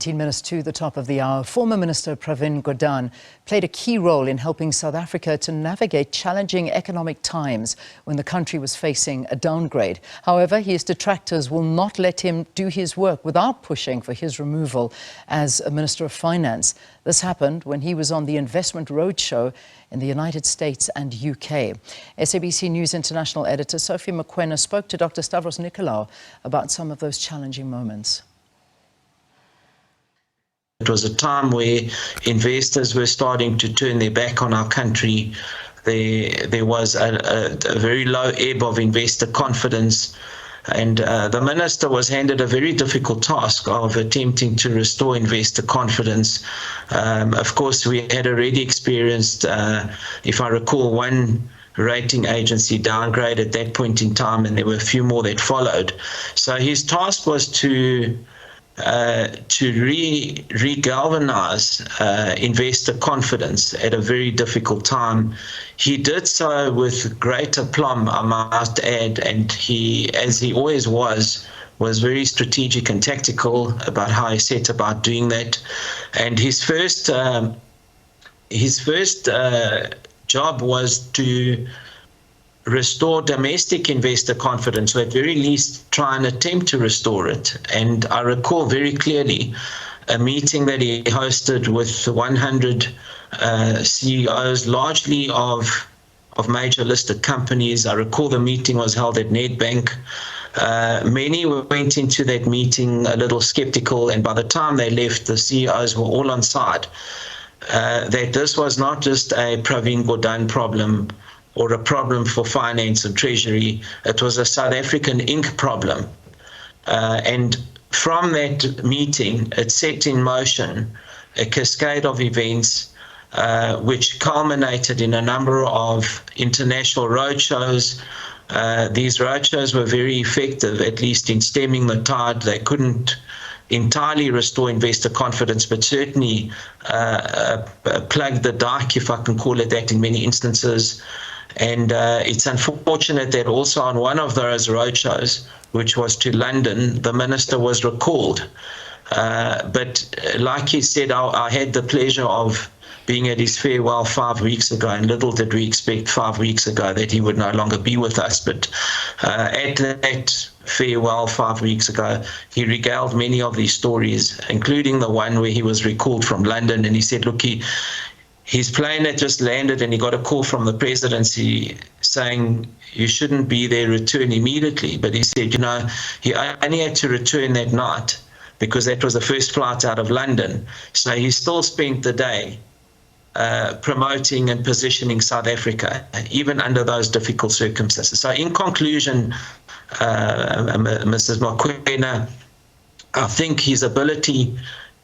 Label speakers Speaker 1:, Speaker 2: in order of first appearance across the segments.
Speaker 1: 19 minutes to the top of the hour. Former Minister Pravin Gordhan played a key role in helping South Africa to navigate challenging economic times when the country was facing a downgrade. However, his detractors will not let him do his work without pushing for his removal as a Minister of Finance. This happened when he was on the investment roadshow in the United States and UK. SABC News International editor Sophie Mokoena spoke to Dr Stavros Nicolaou about some of those challenging moments.
Speaker 2: It was a time where investors were starting to turn their back on our country. There was a very low ebb of investor confidence, and the minister was handed a very difficult task of attempting to restore investor confidence. Of course, we had already experienced, if I recall, one rating agency downgrade at that point in time, and there were a few more that followed. So his task was to re-galvanize investor confidence at a very difficult time. He did so with great aplomb, I must add, and he, as he always was very strategic and tactical about how he set about doing that. And his first job was to restore domestic investor confidence, or at very least try and attempt to restore it. And I recall very clearly a meeting that he hosted with 100 CEOs, largely of major listed companies. I recall the meeting was held at Nedbank. Many went into that meeting a little skeptical, and by the time they left, the CEOs were all on side that this was not just a Pravin Gordhan problem or a problem for finance and treasury. It was a South African Inc. problem. And from that meeting, it set in motion a cascade of events which culminated in a number of international roadshows. These roadshows were very effective, at least in stemming the tide. They couldn't entirely restore investor confidence, but certainly plug the dike, if I can call it that, in many instances. And it's unfortunate that also on one of those roadshows, which was to London, the minister was recalled. But like he said, I had the pleasure of being at his farewell 5 weeks ago, and little did we expect 5 weeks ago that he would no longer be with us. But at that farewell 5 weeks ago, he regaled many of these stories, including the one where he was recalled from London, and he said, look, his plane had just landed and he got a call from the presidency saying, you shouldn't be there, return immediately. But he said, he only had to return that night because that was the first flight out of London. So he still spent the day promoting and positioning South Africa, even under those difficult circumstances. So in conclusion, Mrs. Mokoena, I think his ability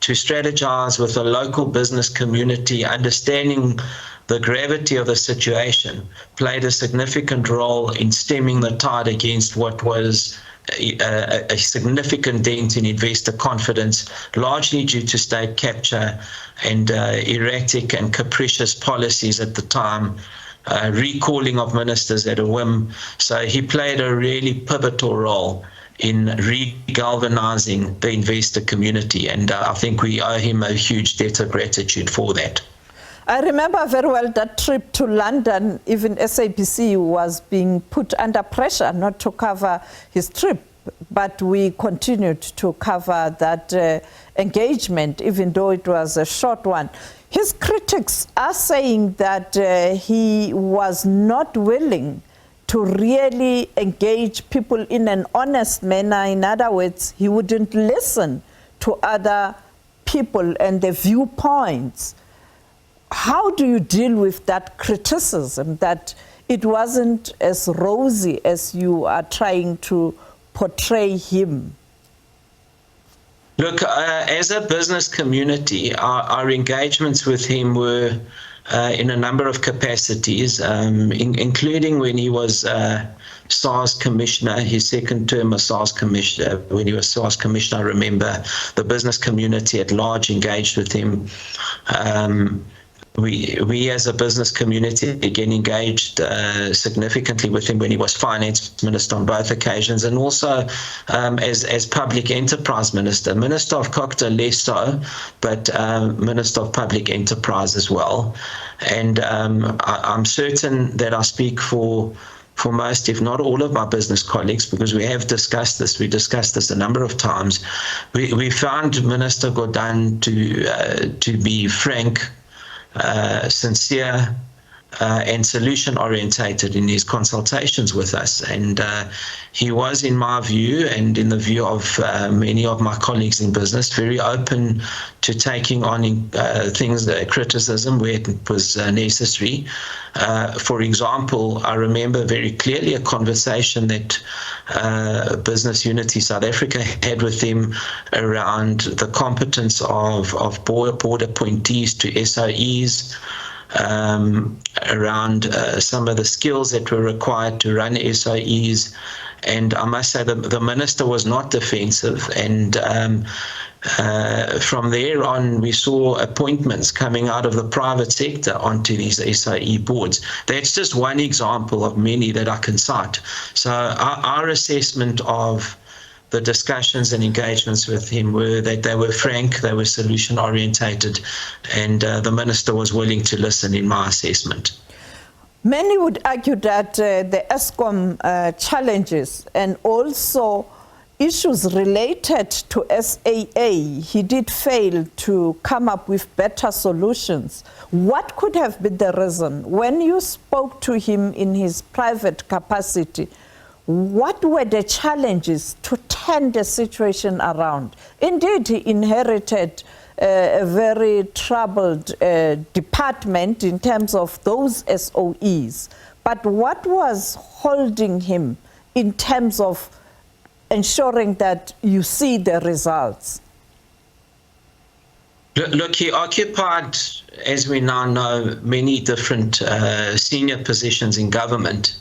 Speaker 2: to strategize with the local business community, understanding the gravity of the situation, played a significant role in stemming the tide against what was a significant dent in investor confidence, largely due to state capture and erratic and capricious policies at the time, recalling of ministers at a whim. So he played a really pivotal role in re-galvanizing the investor community, and I think we owe him a huge debt of gratitude for that.
Speaker 3: I remember very well that trip to London. Even SABC was being put under pressure not to cover his trip, but we continued to cover that engagement, even though it was a short one. His critics are saying that he was not willing to really engage people in an honest manner. In other words, he wouldn't listen to other people and their viewpoints. How do you deal with that criticism that it wasn't as rosy as you are trying to portray him?
Speaker 2: Look, as a business community, our engagements with him were in a number of capacities, including when he was SARS commissioner, his second term as SARS commissioner. When he was SARS commissioner, I remember the business community at large engaged with him. we as a business community again engaged significantly with him when he was finance minister on both occasions, and also as public enterprise minister of Cocta less so, but minister of public enterprise as well. And I'm certain that I speak for most, if not all, of my business colleagues, because we have discussed this. We discussed this a number of times. We found Minister Gordhan to be frank, sincere, and solution-orientated in his consultations with us. And he was, in my view, and in the view of many of my colleagues in business, very open to taking on things, criticism where it was necessary. For example, I remember very clearly a conversation that Business Unity South Africa had with him around the competence of board appointees to SOEs, around some of the skills that were required to run SOEs. And I must say the minister was not defensive, and from there on we saw appointments coming out of the private sector onto these SOE boards. That's just one example of many that I can cite. So our assessment of the discussions and engagements with him were that they were frank, they were solution orientated, and the minister was willing to listen, in my assessment.
Speaker 3: Many would argue that the ESCOM challenges and also issues related to SAA, he did fail to come up with better solutions. What could have been the reason? When you spoke to him in his private capacity, what were the challenges to turn the situation around? Indeed, he inherited a very troubled department in terms of those SOEs. But what was holding him in terms of ensuring that you see the results?
Speaker 2: Look, he occupied, as we now know, many different senior positions in government.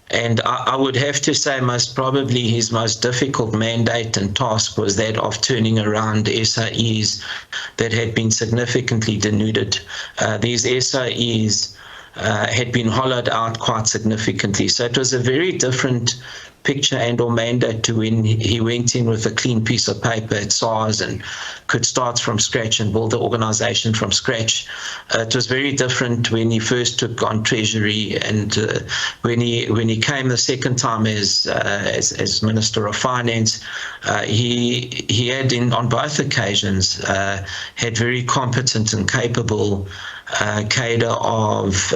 Speaker 2: And I would have to say most probably his most difficult mandate and task was that of turning around SOEs that had been significantly denuded. These SOEs had been hollowed out quite significantly. So it was a very different picture and or mandate to when he went in with a clean piece of paper at SARS and could start from scratch and build the organization from scratch. It was very different when he first took on Treasury, and when he came the second time as Minister of Finance, he had on both occasions had very competent and capable cadre of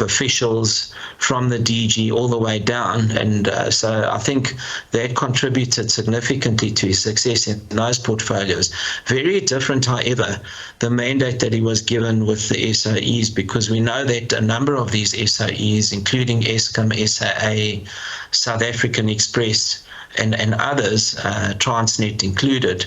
Speaker 2: officials from the DG all the way down, and so I think that contributed significantly to his success in those portfolios. Very different, however, the mandate that he was given with the SOEs, because we know that a number of these SOEs, including Eskom, SAA, South African Express, and others, Transnet included,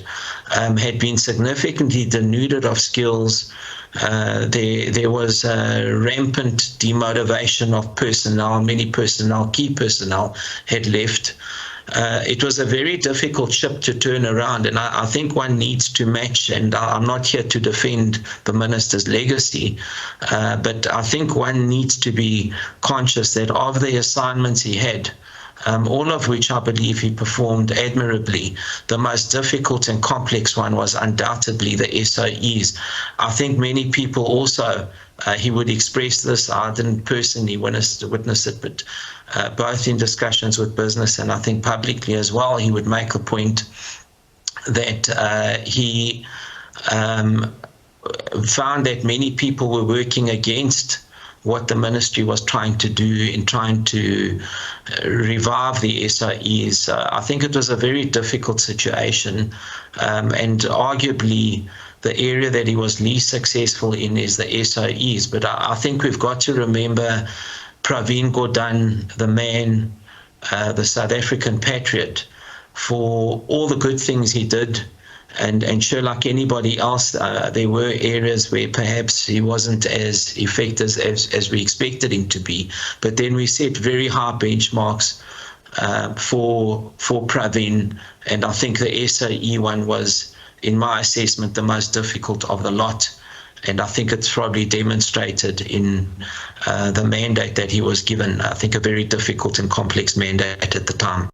Speaker 2: had been significantly denuded of skills. There was rampant demotivation of personnel. Many key personnel had left. It was a very difficult ship to turn around, and I think one needs to match, and I'm not here to defend the minister's legacy, but I think one needs to be conscious that of the assignments he had, all of which I believe he performed admirably, the most difficult and complex one was undoubtedly the SOEs. I think many people also, he would express this, I didn't personally witness it, but both in discussions with business and I think publicly as well, he would make a point that he found that many people were working against what the ministry was trying to do in trying to revive the SOEs. I think it was a very difficult situation, and arguably the area that he was least successful in is the SOEs. But I think we've got to remember Pravin Gordhan, the man, the South African patriot, for all the good things he did. And sure, like anybody else, there were areas where perhaps he wasn't as effective as we expected him to be. But then we set very high benchmarks for Pravin, and I think the SOE one was, in my assessment, the most difficult of the lot. And I think it's probably demonstrated in the mandate that he was given. I think a very difficult and complex mandate at the time.